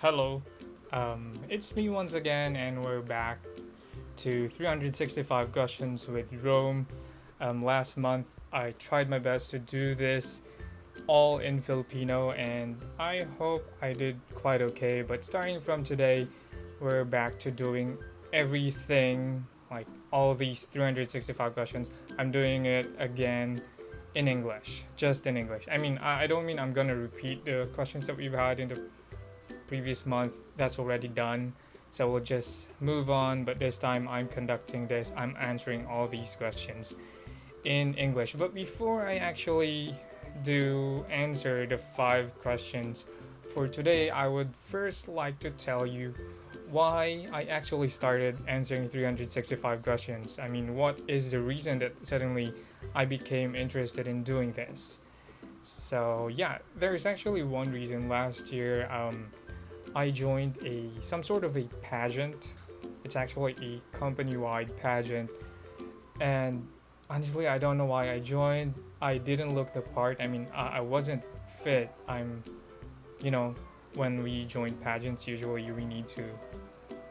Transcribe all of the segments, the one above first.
Hello, it's me once again, and we're back to 365 questions with Rome. Last month, I tried my best to do this all in Filipino, and I hope I did quite okay. But starting from today, we're back to doing everything like all these 365 questions. I'm doing it again in English, just in English. I don't mean I'm gonna repeat the questions that we've had in the previous month. That's already done. So we'll just move on, but this time I'm conducting this. I'm answering all these questions in English. But before I actually do answer the five questions for today, I would first like to tell you why I actually started answering 365 questions. What is the reason that suddenly I became interested in doing this? So yeah, there's actually one reason. Last year, I joined a some sort of a pageant. It's actually a company-wide pageant, and honestly, I don't know why I joined. I didn't look the part. I wasn't fit. You know, when we join pageants, usually we need to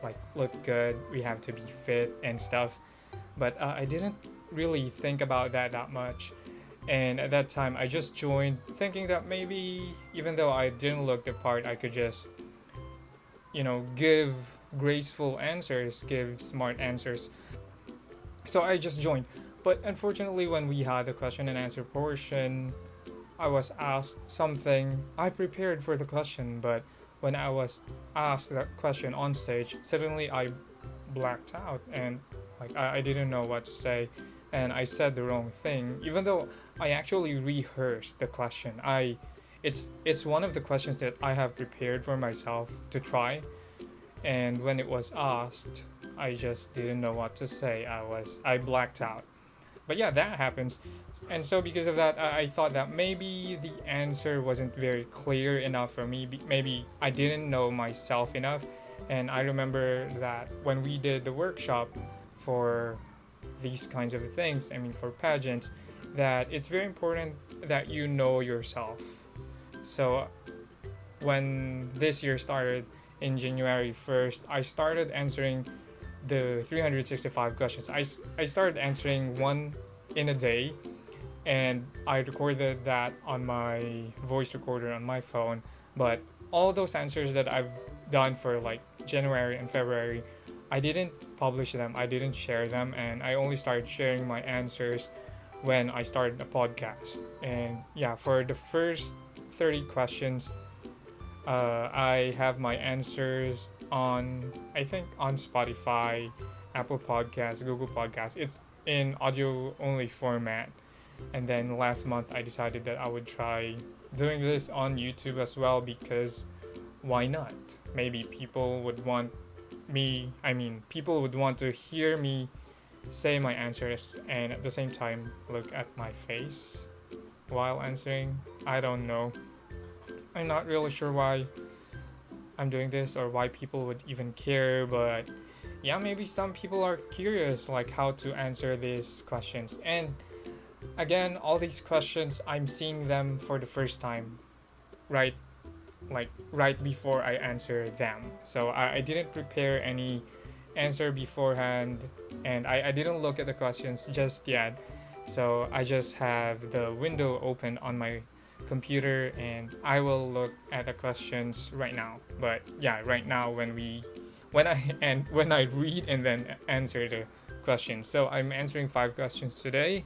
like look good. We have to be fit and stuff. But I didn't really think about that much. And at that time, I just joined thinking that maybe even though I didn't look the part, I could just give graceful answers, give smart answers. So I just joined. But unfortunately, when we had the question and answer portion, I was asked something. I prepared for the question, but when I was asked that question on stage, suddenly I blacked out and I didn't know what to say, and I said the wrong thing. Even though I actually rehearsed the question, it's one of the questions that I have prepared for myself to try, and when it was asked, I just didn't know what to say. I blacked out. But yeah, that happens. And so because of that, I thought that maybe the answer wasn't very clear enough for me. Maybe I didn't know myself enough. And I remember that when we did the workshop for these kinds of things, for pageants, that it's very important that you know yourself. So when this year started in January 1st, I started answering the 365 questions. I started answering one in a day, and I recorded that on my voice recorder on my phone. But all those answers that I've done for like January and February, I didn't publish them, I didn't share them, and I only started sharing my answers when I started a podcast. And yeah, for the first 30 questions, I have my answers on, I think, on Spotify, Apple Podcasts, Google Podcasts. It's in audio only format. And then last month, I decided that I would try doing this on YouTube as well, because why not? Maybe people would want people would want to hear me say my answers and at the same time look at my face while answering. I don't know. I'm not really sure why I'm doing this or why people would even care, but yeah, maybe some people are curious like how to answer these questions. And again, all these questions, I'm seeing them for the first time, right? Like right before I answer them. So I didn't prepare any answer beforehand, and I didn't look at the questions just yet. So I just have the window open on my computer, and I will look at the questions right now. But yeah, right now when I read and then answer the questions. So I'm answering five questions today,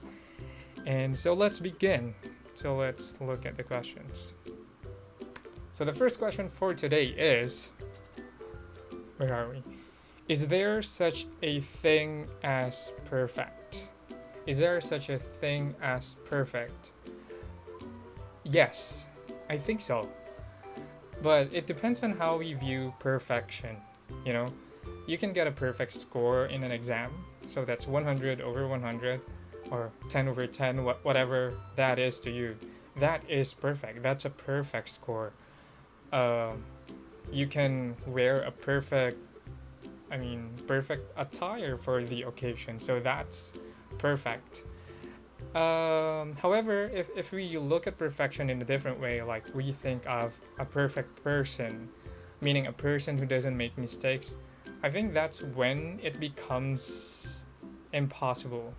and so let's begin. So let's look at the questions. So the first question for today is, where are we? Is there such a thing as perfect? Is there such a thing as perfect? Yes, I think so. But it depends on how we view perfection. You know, you can get a perfect score in an exam, so that's 100 over 100 or 10 over 10, whatever that is to you. That is perfect. That's a perfect score. Uh, you can wear a perfect attire for the occasion, so that's perfect. However, if we look at perfection in a different way, like we think of a perfect person, meaning a person who doesn't make mistakes, I think that's when it becomes impossible.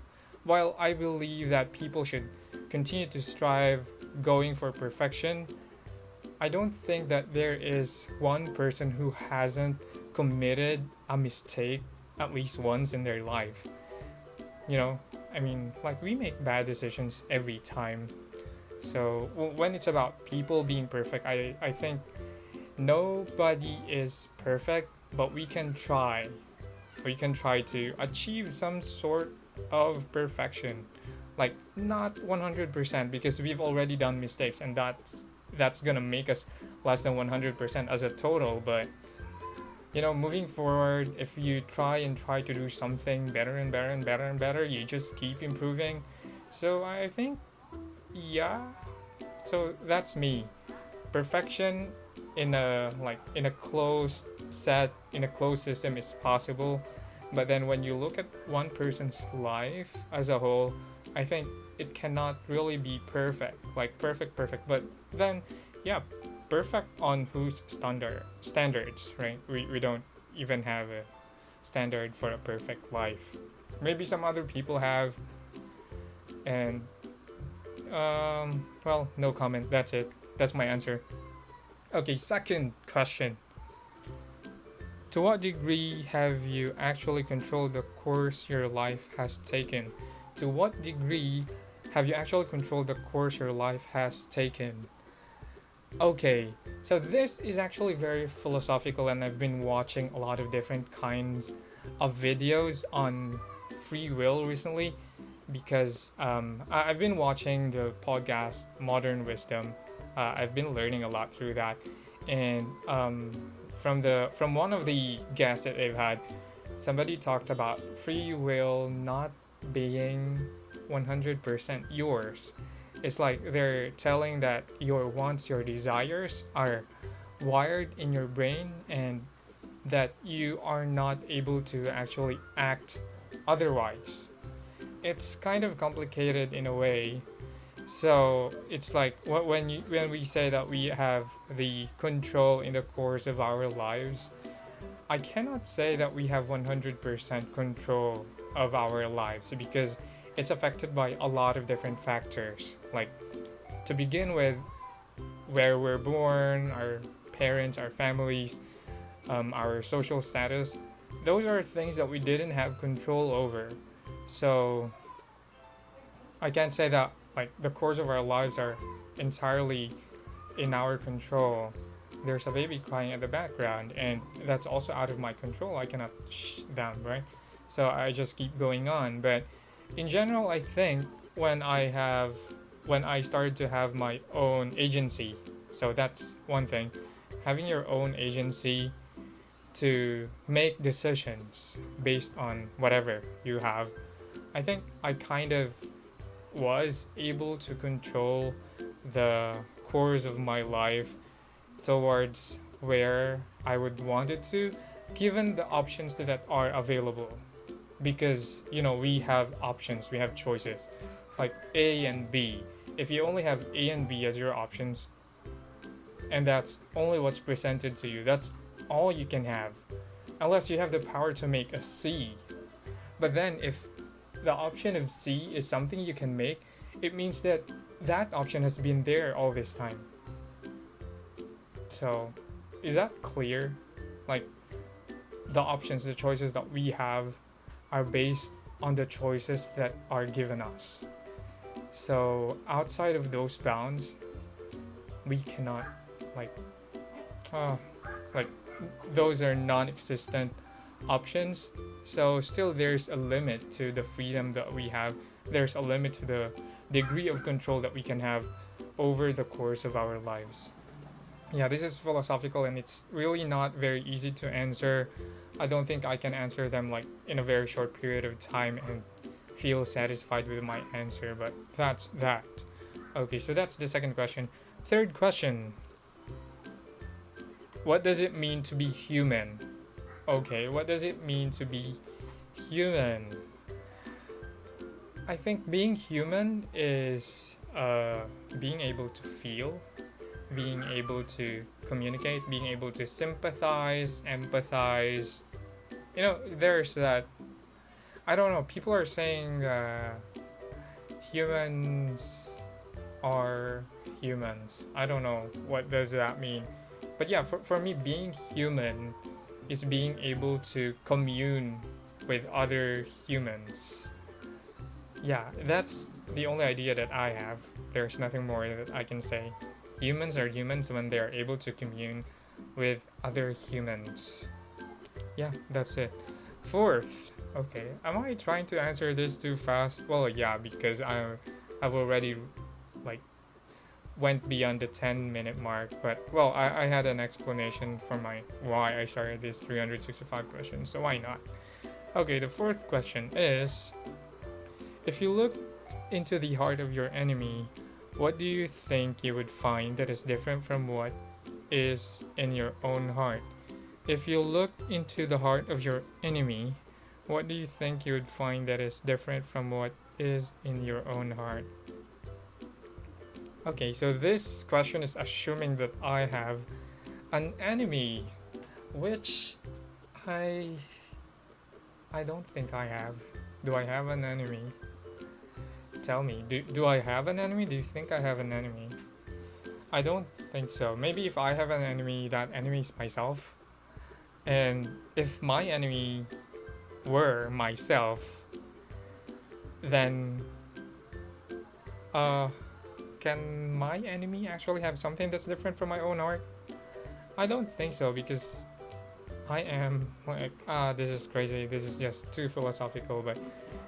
While I believe that people should continue to strive going for perfection, I don't think that there is one person who hasn't committed a mistake at least once in their life. You know, I mean, like we make bad decisions every time. So when it's about people being perfect, I think nobody is perfect, but we can try. We can try to achieve some sort of perfection. Like not 100% because we've already done mistakes and that's gonna make us less than 100% as a total, but moving forward, if you try to do something better and better and better and better, you just keep improving. So I think, yeah. So that's me. Perfection in a closed set in a closed system is possible, but then when you look at one person's life as a whole, I think it cannot really be perfect, like perfect. But then, yeah, perfect on whose standards, right? We don't even have a standard for a perfect life. Maybe some other people have, and well, no comment. That's it. That's my answer. Okay, second question. To what degree have you actually controlled the course your life has taken? To what degree have you actually controlled the course your life has taken? Okay, so this is actually very philosophical, and I've been watching a lot of different kinds of videos on free will recently because I've been watching the podcast Modern Wisdom. I've been learning a lot through that, and from one of the guests that they've had, somebody talked about free will not being 100% yours. It's like they're telling that your wants, your desires are wired in your brain and that you are not able to actually act otherwise. It's kind of complicated in a way. So it's like when we say that we have the control in the course of our lives, I cannot say that we have 100% control of our lives because it's affected by a lot of different factors. Like, to begin with, where we're born, our parents, our families, our social status, those are things that we didn't have control over. So I can't say that like the course of our lives are entirely in our control. There's a baby crying in the background, and that's also out of my control. I cannot shh them, right? So I just keep going on. But in general, I think when I started to have my own agency, so that's one thing, having your own agency to make decisions based on whatever you have, I think I kind of was able to control the course of my life towards where I would want it to, given the options that are available. Because, we have options, we have choices, like A and B. If you only have A and B as your options, and that's only what's presented to you, that's all you can have, unless you have the power to make a C. But then, if the option of C is something you can make, it means that that option has been there all this time. So, is that clear? Like, the options, the choices that we have are based on the choices that are given us. So, outside of those bounds, we cannot, like, like, those are non-existent options. So still there's a limit to the freedom that we have. There's a limit to the degree of control that we can have over the course of our lives. Yeah, this is philosophical and it's really not very easy to answer. I don't think I can answer them like in a very short period of time and feel satisfied with my answer, but that's that. Okay, so that's the second question. Third question. What does it mean to be human? Okay, what does it mean to be human? I think being human is being able to feel, being able to communicate, being able to sympathize, empathize. There's that. I don't know. People are saying humans are humans. I don't know what does that mean. But yeah, for me, being human is being able to commune with other humans. Yeah, that's the only idea that I have. There's nothing more that I can say. Humans are humans when they are able to commune with other humans. Yeah, that's it. Fourth, okay, am I trying to answer this too fast? Well, yeah, because I've already like went beyond the 10-minute mark, but well, I had an explanation for my why I started this 365 questions, so why not? Okay, the fourth question is, if you look into the heart of your enemy, what do you think you would find that is different from what is in your own heart? If you look into the heart of your enemy, what do you think you would find that is different from what is in your own heart? Okay, so this question is assuming that I have an enemy, which I I don't think I have. Do I have an enemy? Tell me, do I have an enemy? Do you think I have an enemy? I don't think so. Maybe if I have an enemy, that enemy is myself. And if my enemy were myself, then uh can my enemy actually have something that's different from my own heart? I don't think so, because I am like, this is crazy. This is just too philosophical, but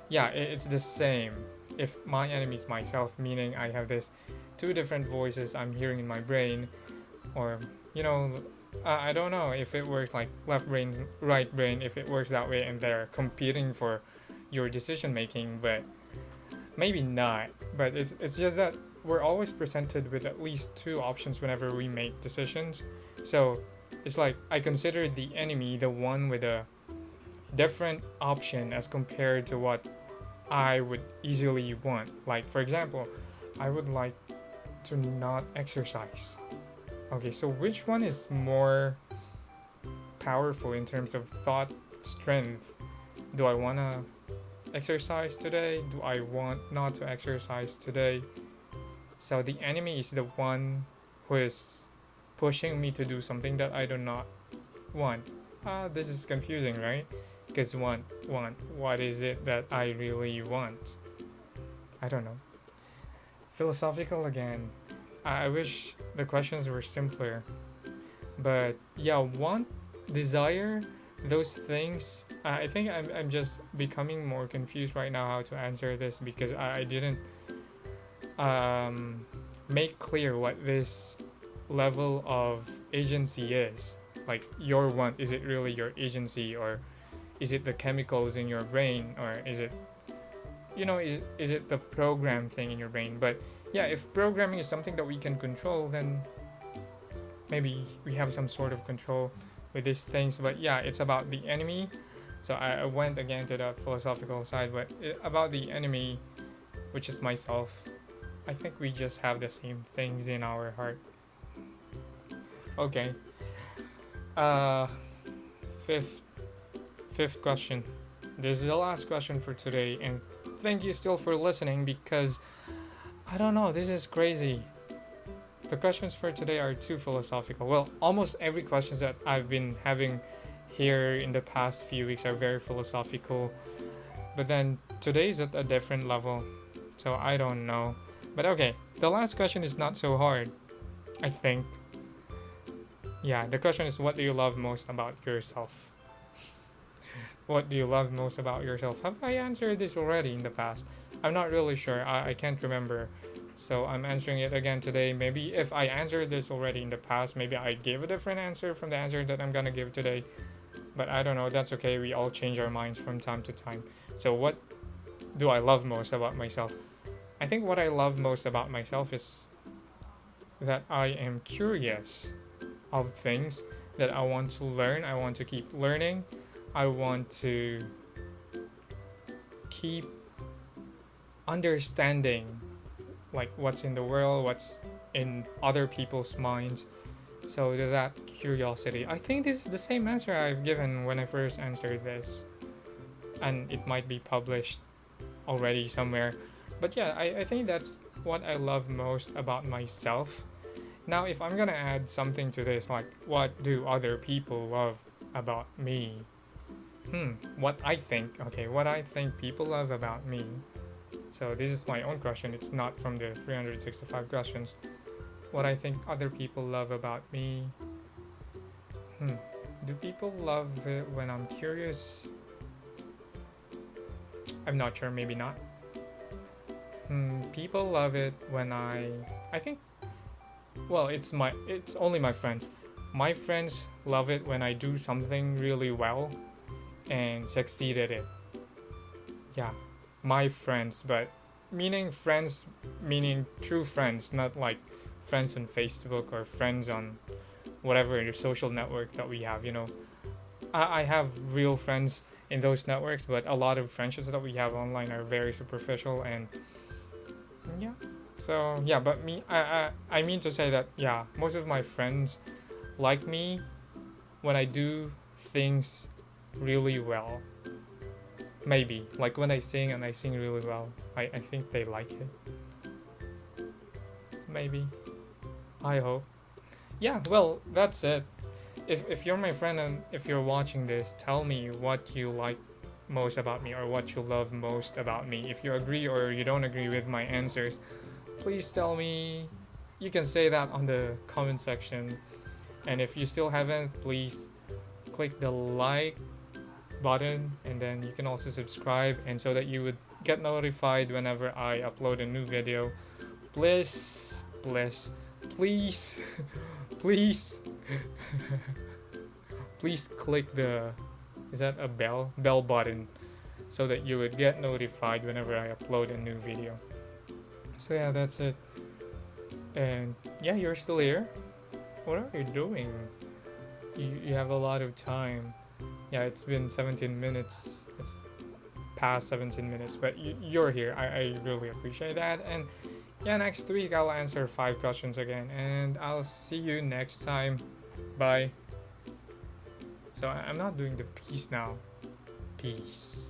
yeah, it's the same. If my enemy is myself, meaning I have this two different voices I'm hearing in my brain, or you know, I don't know if it works like left brain, right brain, if it works that way, and they're competing for your decision making, but maybe not. But it's just that we're always presented with at least two options whenever we make decisions. So it's like I consider the enemy the one with a different option as compared to what I would easily want. Like, for example, I would like to not exercise. Okay, so which one is more powerful in terms of thought strength? Do I want to exercise today? Do I want not to exercise today? So the enemy is the one who is pushing me to do something that I do not want. This is confusing, right? Because what is it that I really want? I don't know. Philosophical again. I wish the questions were simpler. But yeah, want, desire, those things. I think I'm just becoming more confused right now how to answer this, because I didn't make clear what this level of agency is. Like, your want, is it really your agency, or is it the chemicals in your brain, or is it, is it the program thing in your brain? But yeah, if programming is something that we can control, then maybe we have some sort of control with these things. But yeah, it's about the enemy. So I went again to the philosophical side, but about the enemy, which is myself, I think we just have the same things in our heart. Okay. Uh, fifth question. This is the last question for today, and thank you still for listening, because I don't know, this is crazy. The questions for today are too philosophical. Well, almost every questions that I've been having here in the past few weeks are very philosophical, but then today's at a different level, so I don't know. But okay, the last question is not so hard, I think. Yeah, the question is, what do you love most about yourself? What do you love most about yourself? Have I answered this already in the past? I'm not really sure. I can't remember. So I'm answering it again today. Maybe if I answered this already in the past, maybe I gave a different answer from the answer that I'm gonna give today. But I don't know. That's okay. We all change our minds from time to time. So what do I love most about myself? I think what I love most about myself is that I am curious of things, that I want to learn. I want to keep learning. I want to keep understanding like what's in the world, what's in other people's minds. So that curiosity. I think this is the same answer I've given when I first answered this, and it might be published already somewhere. But yeah, I think that's what I love most about myself. Now, if I'm gonna add something to this, like what do other people love about me? What I think. Okay, what I think people love about me. So this is my own question. It's not from the 365 questions. What I think other people love about me. Do people love it when I'm curious? I'm not sure. Maybe not. People love it when I think. Well, it's only my friends. My friends love it when I do something really well and succeed at it. Yeah, my friends, but meaning friends, meaning true friends, not like friends on Facebook or friends on whatever the social network that we have. I have real friends in those networks, but a lot of friendships that we have online are very superficial, and yeah. So yeah, but I mean to say that yeah, most of my friends like me when I do things really well. Maybe like when I sing and I sing really well. I think they like it. Maybe. I hope. Yeah, well, that's it. If you're my friend and if you're watching this, tell me what you like most about me or what you love most about me. If you agree or you don't agree with my answers, please tell me. You can say that on the comment section. And if you still haven't, please click the like button, and then you can also subscribe, and so that you would get notified whenever I upload a new video. Please, please, please, please, please click the, is that a bell button, so that you would get notified whenever I upload a new video. So yeah, that's it. And yeah, you're still here. What are you doing? You have a lot of time. Yeah, it's been 17 minutes. It's past 17 minutes, but you're here. I really appreciate that. And yeah, next week I'll answer 5 questions again, and I'll see you next time. Bye. So I'm not doing the peace now. Peace.